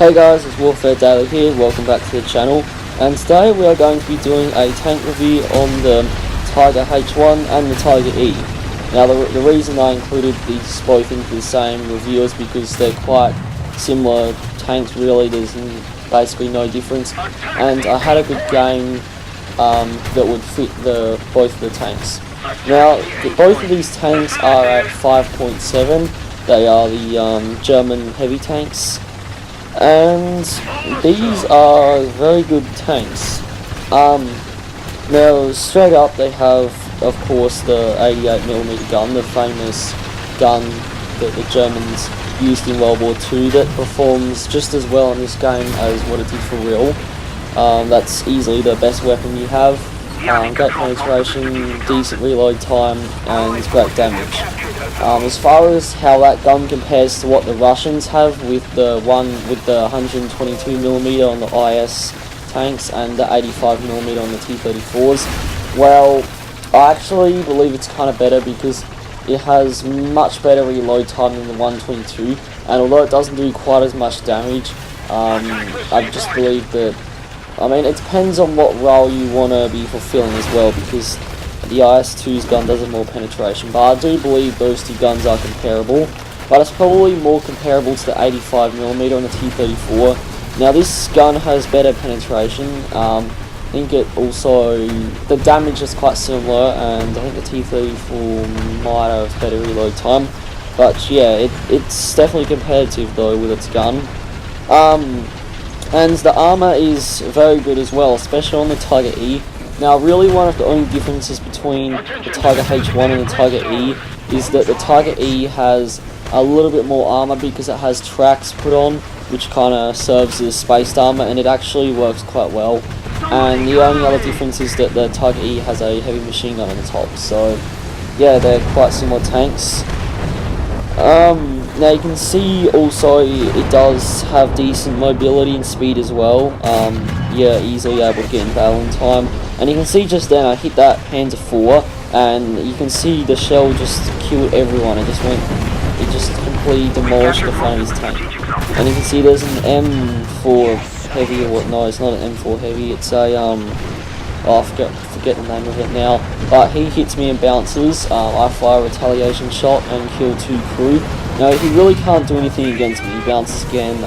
Hey guys, it's Warfare Daily here, welcome back to the channel, and today we are going to be doing a tank review on the Tiger H1 and the Tiger E. Now the reason I included these both into the same review is because they're quite similar tanks really, there's basically no difference, and I had a good game that would fit both of the tanks. Now both of these tanks are at 5.7, they are the German heavy tanks. And these are very good tanks. Now straight up they have, of course, the 88mm gun, the famous gun that the Germans used in World War II that performs just as well in this game as what it did for real. That's easily the best weapon you have. Great penetration, decent reload time, and great damage. As far as how that gun compares to what the Russians have with the 122mm on the IS tanks and the 85mm on the T-34s, well, I actually believe it's kind of better because it has much better reload time than the 122, and although it doesn't do quite as much damage, I just believe that, I mean, it depends on what role you want to be fulfilling as well, because the IS-2's gun does have more penetration, but I do believe those two guns are comparable, but it's probably more comparable to the 85mm on the T-34. Now this gun has better penetration, I think it also, the damage is quite similar, and I think the T-34 might have better reload time, but yeah, it's definitely competitive though with its gun. And the armor is very good as well, especially on the Tiger E. Now really one of the only differences between the Tiger H1 and the Tiger E is that the Tiger E has a little bit more armor because it has tracks put on, which kind of serves as spaced armor, and it actually works quite well. And the only other difference is that the Tiger E has a heavy machine gun on the top, so yeah, they're quite similar tanks. Now you can see also it does have decent mobility and speed as well. Yeah, easily able to get in battle in time. And you can see just then I hit that Panzer IV, and you can see the shell just killed everyone. It just completely demolished the front of his tank. And you can see there's an M4 heavy, or no, it's not an M4 heavy. It's a I forget the name of it now. But he hits me and bounces. I fire a retaliation shot and kill 2 crew. Now he really can't do anything against me. He bounces again.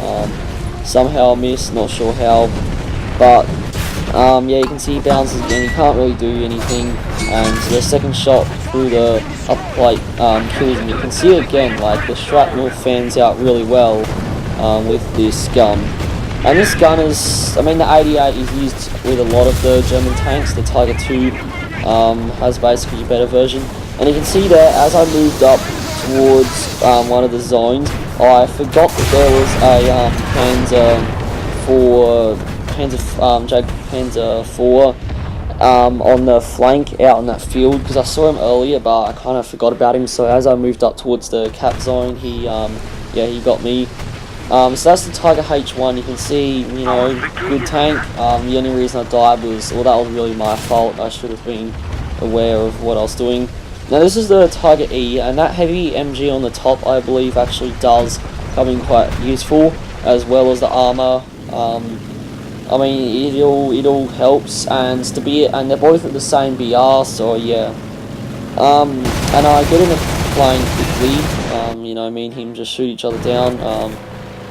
Somehow I miss, not sure how. But yeah, you can see he bounces again. He can't really do anything. And the second shot through the upper plate kills him. You can see again, like the shrapnel fans out really well with this gun. And this gun is, I mean, the 88 is used with a lot of the German tanks. The Tiger II has basically a better version. And you can see there, as I moved up towards one of the zones, I forgot that there was a Panzer IV on the flank out on that field, because I saw him earlier, but I kind of forgot about him. So as I moved up towards the cap zone, he got me. So that's the Tiger H1. You can see, you know, good tank. The only reason I died was, well, that was really my fault. I should have been aware of what I was doing. Now this is the Tiger E, and that heavy MG on the top, I believe, actually does come in quite useful, as well as the armor. I mean, it all helps, and they're both at the same BR, so yeah. And I get in a plane quickly. You know, me and him just shoot each other down.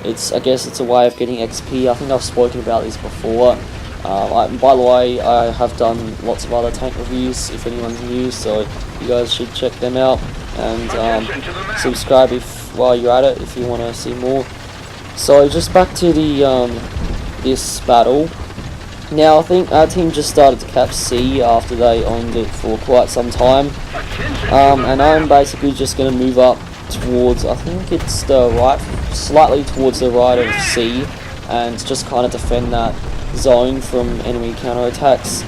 I guess it's a way of getting XP. I think I've spoken about this before. By the way, I have done lots of other tank reviews if anyone's new, so you guys should check them out, and subscribe while you're at it if you want to see more. So just back to the this battle. Now I think our team just started to cap C after they owned it for quite some time, and I'm basically just going to move up towards, I think it's the right, slightly towards the right of C, and just kind of defend that zone from enemy counterattacks.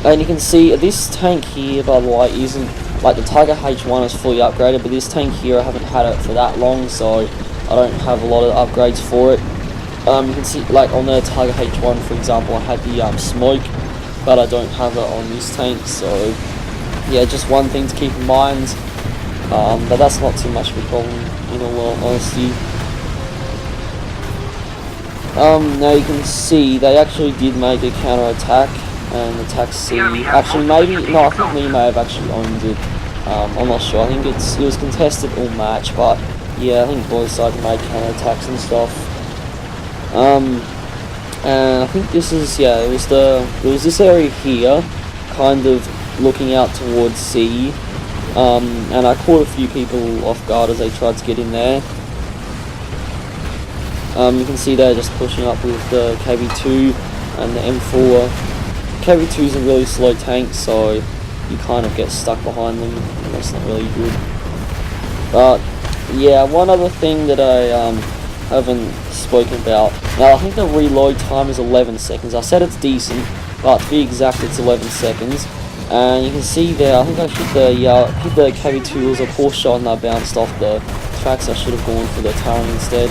And you can see this tank here, by the way, isn't like the Tiger H1 is fully upgraded, but this tank here I haven't had it for that long, so I don't have a lot of upgrades for it. You can see, like on the Tiger H1 for example, I had the smoke, but I don't have it on this tank, so yeah, just one thing to keep in mind. But that's not too much of a problem, in all honesty. now you can see they actually did make a counter-attack and attack C. Actually, maybe, no, I think we may have actually owned it. I'm not sure. I think it was contested all match, but yeah, I think both sides made counter-attacks and stuff. And I think this is, yeah, it was this area here, kind of looking out towards C. And I caught a few people off guard as they tried to get in there. You can see they're just pushing up with the KV2 and the M4. KV2 is a really slow tank, so you kind of get stuck behind them, and that's not really good. But yeah, one other thing that I haven't spoken about. Now I think the reload time is 11 seconds. I said it's decent, but to be exact, it's 11 seconds. And you can see there, I think I hit the KV2. It was a poor shot and I bounced off the tracks. I should have gone for the turret instead.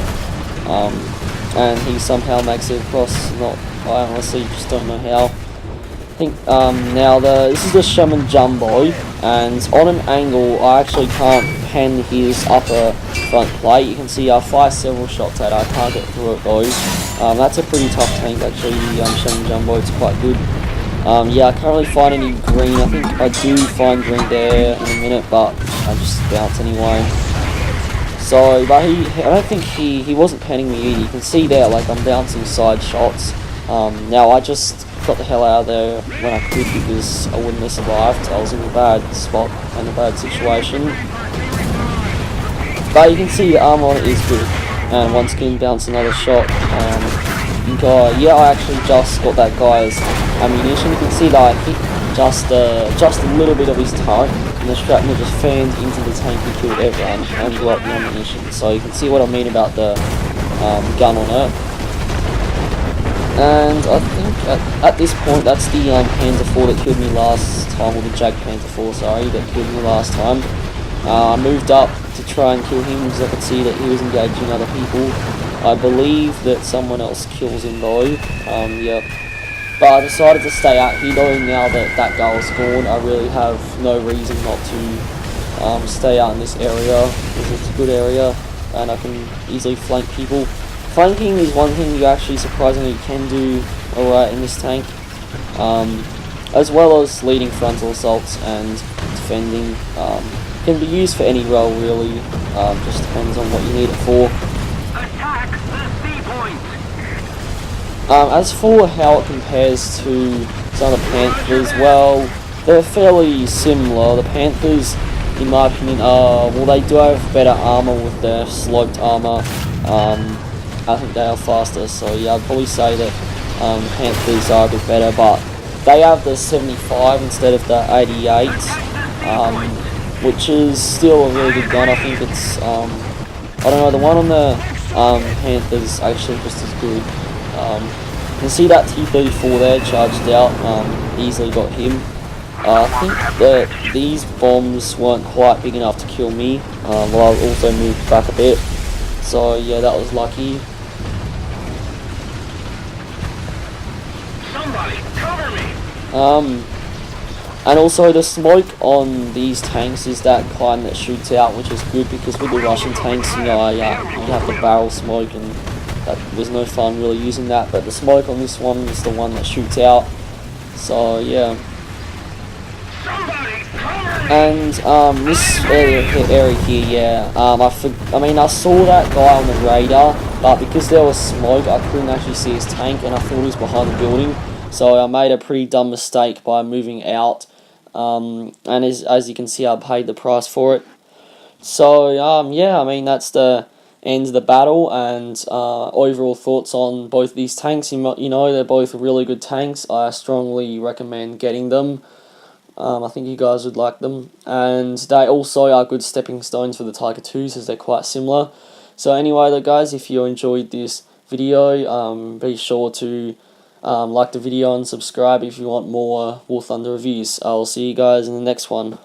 And he somehow makes it across. I honestly just don't know how. I think now this is the Shaman Jumbo, and on an angle I actually can't pen his upper front plate. You can see I fire several shots at it. I can't get through it though. That's a pretty tough tank actually. Shaman Jumbo, it's quite good. Yeah, I can't really find any green. I think I do find green there in a minute, but I just bounce anyway. So, but I don't think he wasn't penning me either. You can see there, like, I'm bouncing side shots. Now I just got the hell out of there when I could because I wouldn't have survived. I was in a bad spot and a bad situation. But you can see the armor on it is good. And once again, bounce another shot. Yeah, I actually just got that guy's ammunition. You can see that I hit just a little bit of his turret, and the shrapnel just fanned into the tank and killed everyone and blew up the ammunition. So you can see what I mean about the gun on it. And I think at this point, that's the Panther 4 that killed me last time, or the Jag Panther 4, sorry, that killed me last time. I moved up to try and kill him because I could see that he was engaging other people. I believe that someone else kills him though, yeah. But I decided to stay out here though. Now that that guy was gone, I really have no reason not to stay out in this area, because it's a good area and I can easily flank people. Flanking is one thing you actually surprisingly can do alright in this tank, as well as leading frontal assaults and defending. Can be used for any role really, just depends on what you need it for. Attack the C point. As for how it compares to some of the Panthers, well, they're fairly similar. The Panthers, in my opinion, well, they do have better armor with their sloped armor. I think they are faster, so yeah, I'd probably say that Panthers are a bit better, but they have the 75 instead of the 88, which is still a really good gun. I think it's, I don't know, the one on the Panthers actually just as good. You can see that T-34 there charged out, easily got him. I think that these bombs weren't quite big enough to kill me, well, I also moved back a bit, so yeah, that was lucky. Somebody cover me. And also the smoke on these tanks is that kind that shoots out, which is good because with the Russian tanks, you know, you have the barrel smoke and that was no fun really using that, but the smoke on this one is the one that shoots out, so yeah. And this area here, yeah, I saw that guy on the radar, but because there was smoke I couldn't actually see his tank and I thought he was behind the building, so I made a pretty dumb mistake by moving out, and as you can see I paid the price for it. So yeah, I mean that's the end of the battle, and overall thoughts on both these tanks. You know, they're both really good tanks. I strongly recommend getting them. I think you guys would like them, and they also are good stepping stones for the Tiger 2s as they're quite similar. So anyway though guys, if you enjoyed this video, be sure to like the video and subscribe if you want more War Thunder reviews. I'll see you guys in the next one.